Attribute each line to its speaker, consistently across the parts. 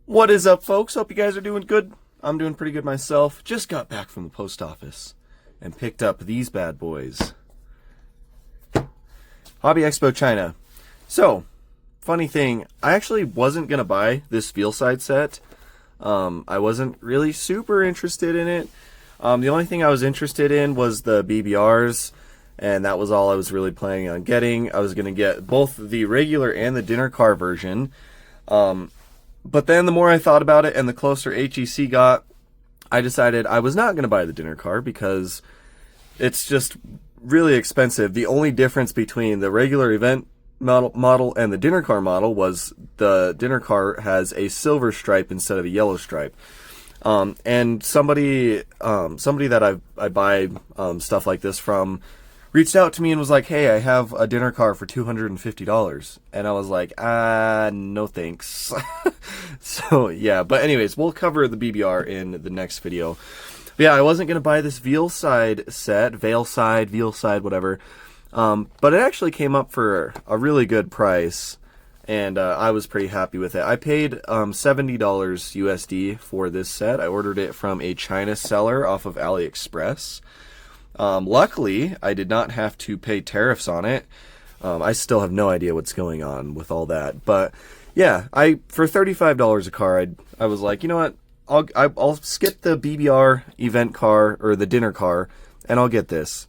Speaker 1: What is up, folks? Hope you guys are doing good. I'm doing pretty good myself. Just got back from the post office and picked up these bad boys. Hobby Expo China. So, funny thing, I actually wasn't going to buy this VeilSide set. I wasn't really super interested in it. The only thing I was interested in was the BBRs, and that was all I was really planning on getting. I was going to get both the regular and the dinner car version. But then the more I thought about it and the closer HEC got, I decided I was not going to buy the dinner car because it's just really expensive. The only difference between the regular event model and the dinner car model was the dinner car has a silver stripe instead of a yellow stripe. And somebody that I buy stuff like this from reached out to me and was like, hey, I have a dinner car for $250. And I was like, no thanks. So, yeah. But anyways, we'll cover the BBR in the next video. But yeah, I wasn't going to buy this VeilSide set, VeilSide, whatever. But it actually came up for a really good price. And I was pretty happy with it. I paid $70 USD for this set. I ordered it from a China seller off of AliExpress. Luckily, I did not have to pay tariffs on it. I still have no idea what's going on with all that. But yeah, for $35 a car, I was like, you know what? I'll skip the BBR event car or the dinner car, and I'll get this.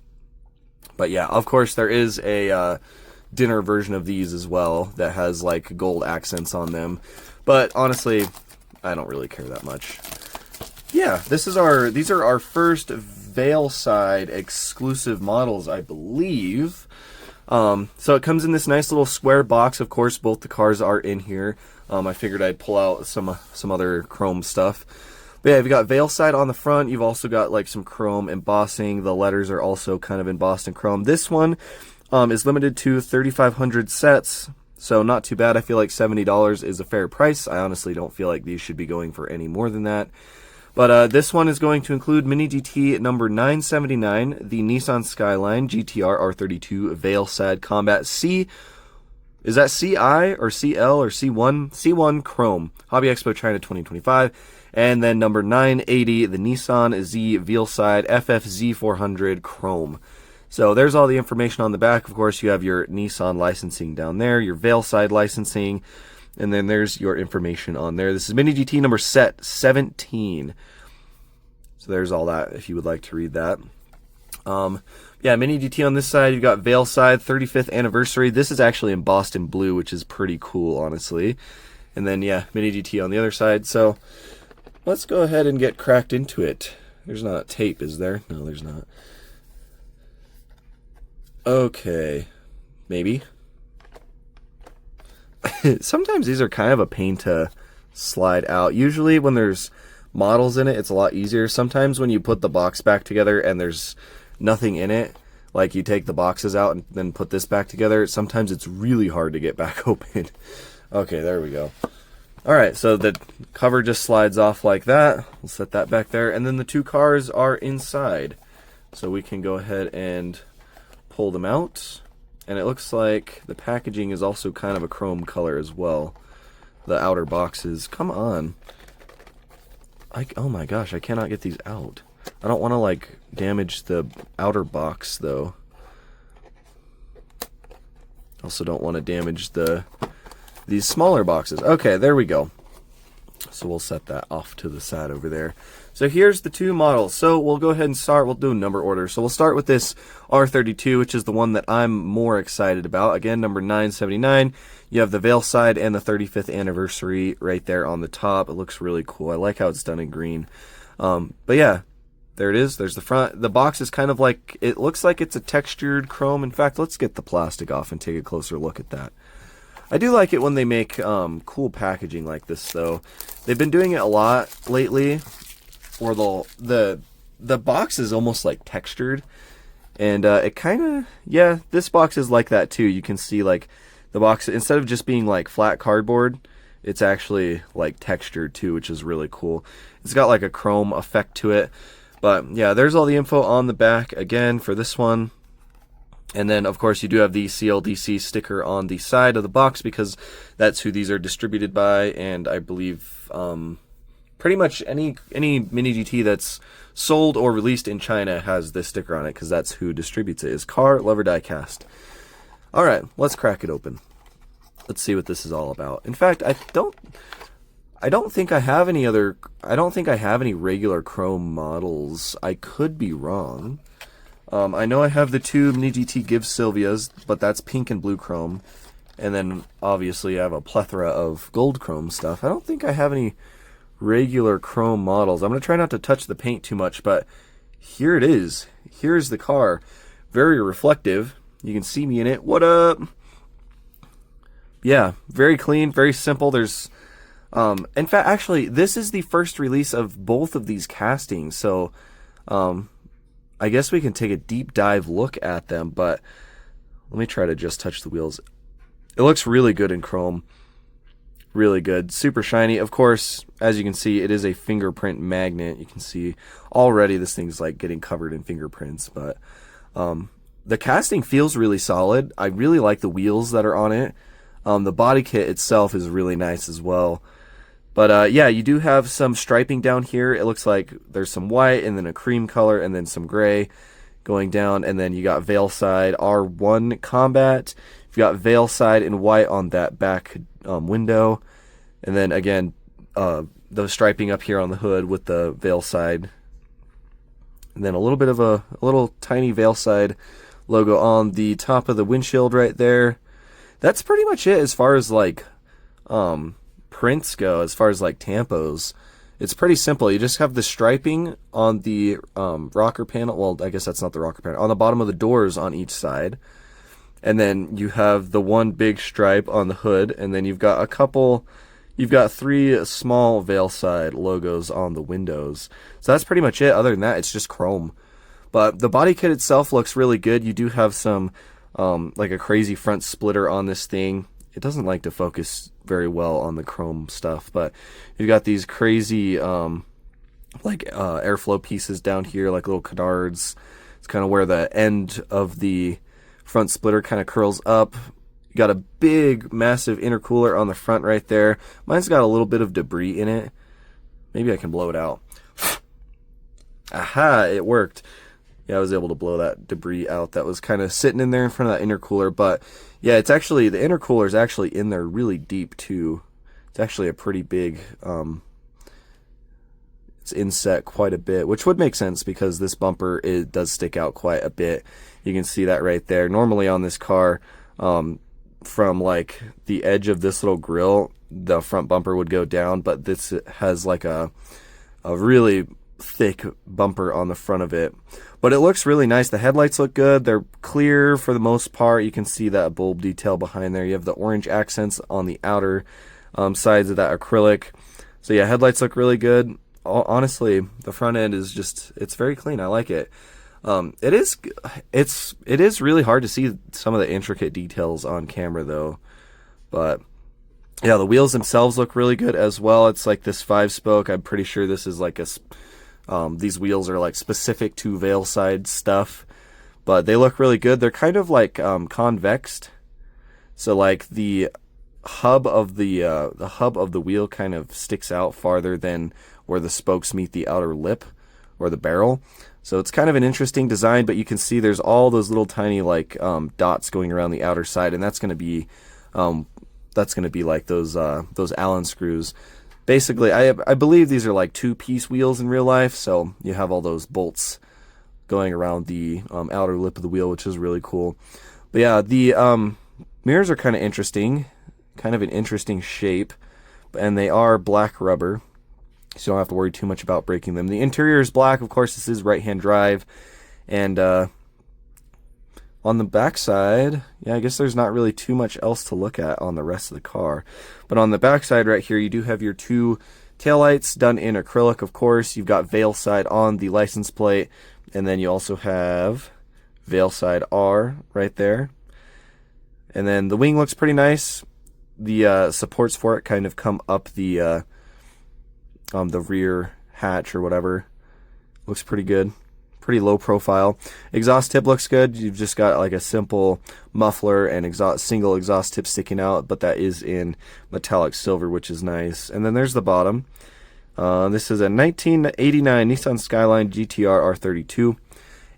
Speaker 1: But yeah, of course, there is a dinner version of these as well that has like gold accents on them. But honestly, I don't really care that much. Yeah, these are our first VeilSide exclusive models, I believe. So it comes in this nice little square box. Of course, both the cars are in here. I figured I'd pull out some other chrome stuff. But yeah, you've got VeilSide on the front. You've also got like some chrome embossing. The letters are also kind of embossed in chrome. This one is limited to 3,500 sets. So not too bad. I feel like $70 is a fair price. I honestly don't feel like these should be going for any more than that. But this one is going to include Mini GT number 979, the Nissan Skyline GTR R32 VeilSide Combat C. Is that CI or CL or C1? C1 Chrome. Hobby Expo China 2025. And then number 980, the Nissan Z VeilSide FFZ400 Chrome. So there's all the information on the back. Of course, you have your Nissan licensing down there, your VeilSide licensing, and then there's your information on there. This is Mini GT number set 17. So there's all that if you would like to read that. Yeah, Mini GT on this side. You've got VeilSide 35th anniversary. This is actually embossed in blue, which is pretty cool, honestly. And then, yeah, Mini GT on the other side. So let's go ahead and get cracked into it. There's not tape, is there? No, there's not. Okay. Maybe. Sometimes these are kind of a pain to slide out. Usually when there's models in it, it's a lot easier. Sometimes when you put the box back together and there's nothing in it, like you take the boxes out and then put this back together, sometimes it's really hard to get back open. Okay, there we go. Alright, so the cover just slides off like that. We'll set that back there. And then the two cars are inside. So we can go ahead and pull them out. And it looks like the packaging is also kind of a chrome color as well. The outer boxes. Come on. Oh my gosh, I cannot get these out. I don't want to like damage the outer box though. Also don't want to damage these smaller boxes. Okay, there we go. So we'll set that off to the side over there. So here's the two models. So we'll go ahead and start. We'll do a number order. So we'll start with this R32, which is the one that I'm more excited about. Again, number 979. You have the VeilSide and the 35th anniversary right there on the top. It looks really cool. I like how it's done in green. But yeah, there it is. There's the front. The box is kind of like, it looks like it's a textured chrome. In fact, let's get the plastic off and take a closer look at that. I do like it when they make cool packaging like this, though. They've been doing it a lot lately, where the box is almost like textured, and it kind of, yeah, this box is like that too. You can see like the box, instead of just being like flat cardboard, it's actually like textured too, which is really cool. It's got like a chrome effect to it. But yeah, there's all the info on the back again for this one. And then, of course, you do have the CLDC sticker on the side of the box because that's who these are distributed by. And I believe pretty much any Mini GT that's sold or released in China has this sticker on it because that's who distributes it, is Car Lover Diecast. All right, let's crack it open. Let's see what this is all about. In fact, I don't think I have any regular chrome models. I could be wrong. I know I have the two Mini GT Give Silvias, but that's pink and blue chrome. And then, obviously, I have a plethora of gold chrome stuff. I don't think I have any regular chrome models. I'm going to try not to touch the paint too much, but here it is. Here's the car. Very reflective. You can see me in it. What up? Yeah, very clean, very simple. There's, in fact, actually, this is the first release of both of these castings, so, I guess we can take a deep dive look at them, but let me try to just touch the wheels. It looks really good in chrome. Really good. Super shiny. Of course, as you can see, it is a fingerprint magnet. You can see already this thing's like getting covered in fingerprints, but the casting feels really solid. I really like the wheels that are on it. The body kit itself is really nice as well. But yeah, you do have some striping down here. It looks like there's some white and then a cream color and then some gray going down. And then you got VeilSide R1 Combat. You've got VeilSide in white on that back window. And then again, the striping up here on the hood with the VeilSide. And then a little bit of a little tiny VeilSide logo on the top of the windshield right there. That's pretty much it as far as like prints go, as far as like tampos. It's pretty simple. You just have the striping on the rocker panel. Well, I guess that's not the rocker panel. On the bottom of the doors on each side. And then you have the one big stripe on the hood. And then you've got three small VeilSide logos on the windows. So that's pretty much it. Other than that, it's just chrome. But the body kit itself looks really good. You do have some like a crazy front splitter on this thing. It doesn't like to focus very well on the chrome stuff, but you've got these crazy airflow pieces down here, like little canards. It's kind of where the end of the front splitter kind of curls up. You got a big, massive intercooler on the front right there. Mine's got a little bit of debris in it. Maybe I can blow it out. Aha, it worked. Yeah, I was able to blow that debris out that was kind of sitting in there in front of that intercooler. But yeah, it's actually, the intercooler is actually in there really deep too. It's actually a pretty big, it's inset quite a bit, which would make sense because this bumper, it does stick out quite a bit. You can see that right there. Normally on this car, from like the edge of this little grill, the front bumper would go down, but this has like a really thick bumper on the front of it. But it looks really nice. The headlights look good. They're clear for the most part. You can see that bulb detail behind there. You have the orange accents on the outer sides of that acrylic. So yeah, headlights look really good. Honestly, the front end is just, it's very clean. I like it. It is really hard to see some of the intricate details on camera though. But yeah, the wheels themselves look really good as well. It's like this 5-spoke. I'm pretty sure this is like these wheels are like specific to VeilSide stuff, but they look really good. They're kind of like convexed, so like the hub of the wheel kind of sticks out farther than where the spokes meet the outer lip or the barrel. So it's kind of an interesting design, but you can see there's all those little tiny like dots going around the outer side, and that's going to be like those Allen screws. Basically, I believe these are like 2-piece wheels in real life, so you have all those bolts going around the outer lip of the wheel, which is really cool. But yeah, the mirrors are kind of interesting, kind of an interesting shape, and they are black rubber, so you don't have to worry too much about breaking them. The interior is black, of course. This is right-hand drive, and on the back side, yeah, I guess there's not really too much else to look at on the rest of the car. But on the back side right here, you do have your 2 taillights done in acrylic, of course. You've got VeilSide on the license plate, and then you also have VeilSide R right there. And then the wing looks pretty nice. The supports for it kind of come up the rear hatch or whatever. Looks pretty good. pretty low profile. Exhaust tip looks good. You've just got like a simple muffler and single exhaust tip sticking out, but that is in metallic silver, which is nice. And then there's the bottom. This is a 1989 Nissan Skyline GTR R32.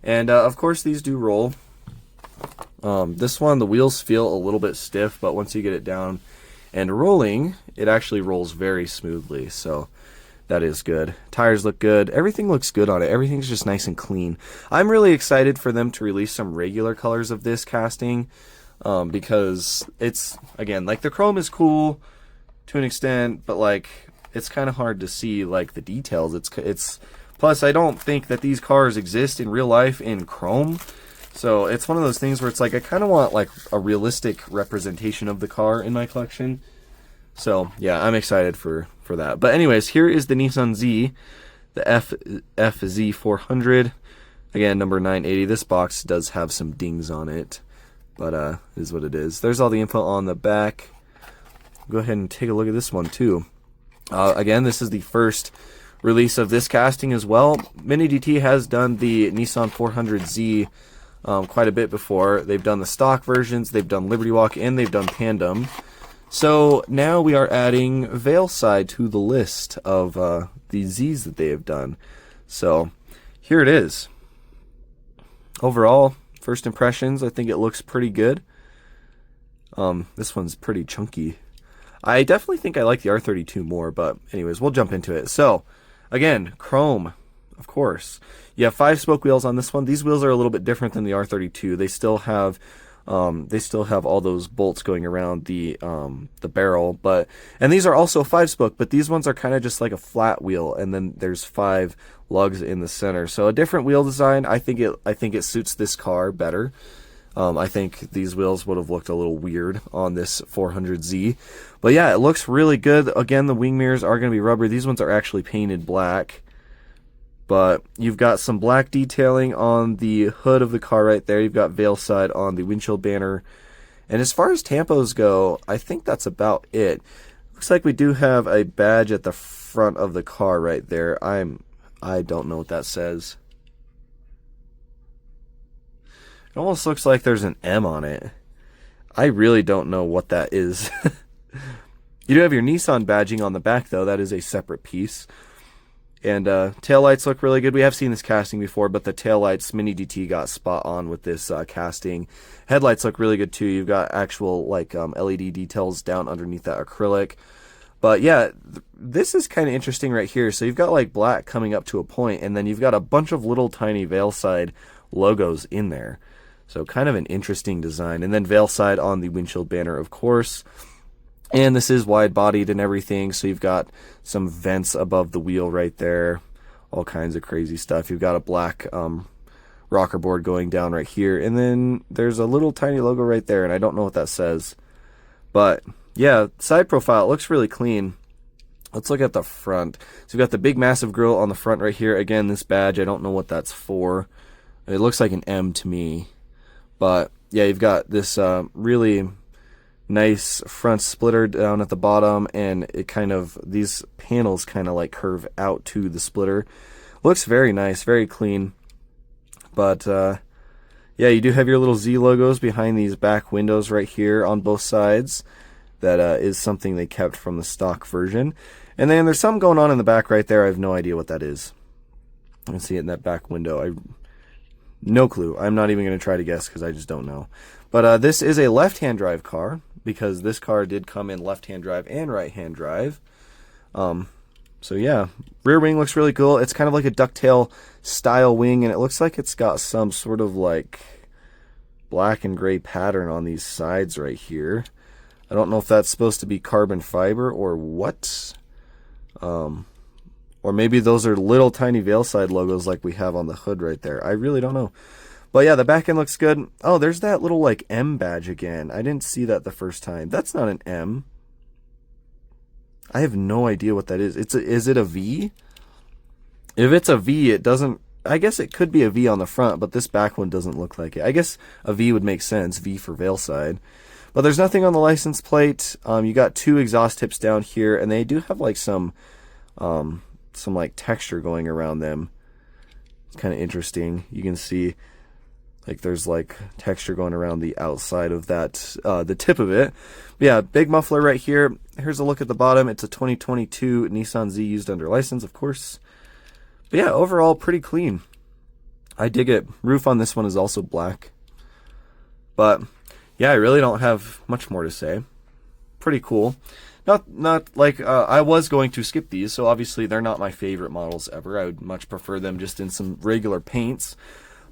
Speaker 1: And of course these do roll. This one, the wheels feel a little bit stiff, but once you get it down and rolling, it actually rolls very smoothly, so that is good. Tires look good. Everything looks good on it. Everything's just nice and clean. I'm really excited for them to release some regular colors of this casting, because it's, again, like the chrome is cool to an extent, but like it's kind of hard to see like the details. It's plus I don't think that these cars exist in real life in chrome. So it's one of those things where it's like I kind of want like a realistic representation of the car in my collection. So yeah, I'm excited for that. But anyways, here is the Nissan Z, the FFZ400. Again, number 980. This box does have some dings on it, but it is what it is. There's all the info on the back. Go ahead and take a look at this one too. Again, this is the first release of this casting as well. Mini DT has done the Nissan 400Z quite a bit before. They've done the stock versions, they've done Liberty Walk, and they've done Tandem. So now we are adding VeilSide to the list of the Zs that they have done. So here it is. Overall, first impressions, I think it looks pretty good. This one's pretty chunky. I definitely think I like the R32 more, but anyways, we'll jump into it. So, again, chrome, of course. You have 5-spoke wheels on this one. These wheels are a little bit different than the R32. They still have all those bolts going around the barrel, and these are also 5-spoke, but these ones are kind of just like a flat wheel, and then there's 5 lugs in the center. So a different wheel design. I think it suits this car better. I think these wheels would have looked a little weird on this 400Z. But yeah, it looks really good. Again, the wing mirrors are going to be rubber. These ones are actually painted black. But you've got some black detailing on the hood of the car right there. You've got VeilSide on the windshield banner. And as far as tampos go, I think that's about it. Looks like we do have a badge at the front of the car right there. I don't know what that says. It almost looks like there's an M on it. I really don't know what that is. You do have your Nissan badging on the back, though. That is a separate piece. And taillights look really good. We have seen this casting before, but the taillights, Mini DT got spot on with this casting. Headlights look really good, too. You've got actual like LED details down underneath that acrylic. But yeah, this is kind of interesting right here. So you've got like black coming up to a point, and then you've got a bunch of little tiny VeilSide logos in there. So kind of an interesting design. And then VeilSide on the windshield banner, of course. And this is wide-bodied and everything, so you've got some vents above the wheel right there. All kinds of crazy stuff. You've got a black rocker board going down right here. And then there's a little tiny logo right there, and I don't know what that says. But yeah, side profile, it looks really clean. Let's look at the front. So you've got the big massive grille on the front right here. Again, this badge, I don't know what that's for. It looks like an M to me. But yeah, you've got this really nice front splitter down at the bottom, and it kind of, these panels kind of like curve out to the splitter. Looks very nice, very clean. But yeah, you do have your little Z logos behind these back windows right here on both sides. That is something they kept from the stock version. And then there's something going on in the back right there. I have no idea what that is. I can see it in that back window. No clue. I'm not even going to try to guess because I just don't know. But this is a left-hand drive car, because this car did come in left-hand drive and right-hand drive. So yeah, rear wing looks really cool. It's kind of like a ducktail style wing, and it looks like it's got some sort of like black and gray pattern on these sides right here. I don't know if that's supposed to be carbon fiber or what. Or maybe those are little tiny VeilSide logos like we have on the hood right there. I really don't know. But yeah, the back end looks good. Oh, there's that little like M badge again. I didn't see that the first time. That's not an M. I have no idea what that is. Is it a V? If it's a V, it doesn't... I guess it could be a V on the front, but this back one doesn't look like it. I guess a V would make sense. V for VeilSide. But there's nothing on the license plate. You got 2 exhaust tips down here, and they do have like some like texture going around them. It's kind of interesting. You can see like there's like texture going around the outside of that, the tip of it. But yeah, big muffler right here. Here's a look at the bottom. It's a 2022 Nissan Z used under license, of course. But yeah, overall pretty clean. I dig it. Roof on this one is also black. But yeah, I really don't have much more to say. Pretty cool. Not like I was going to skip these, so obviously they're not my favorite models ever. I would much prefer them just in some regular paints.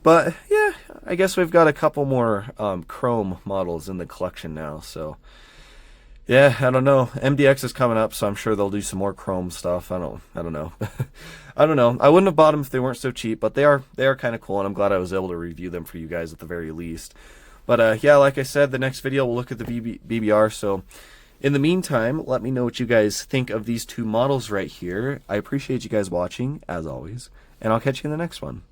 Speaker 1: But yeah, I guess we've got a couple more chrome models in the collection now. So yeah, I don't know. MDX is coming up, so I'm sure they'll do some more chrome stuff. I don't know. I don't know. I wouldn't have bought them if they weren't so cheap, but they are kind of cool, and I'm glad I was able to review them for you guys at the very least. But yeah, like I said, the next video we'll look at the BBR. So in the meantime, let me know what you guys think of these two models right here. I appreciate you guys watching, as always, and I'll catch you in the next one.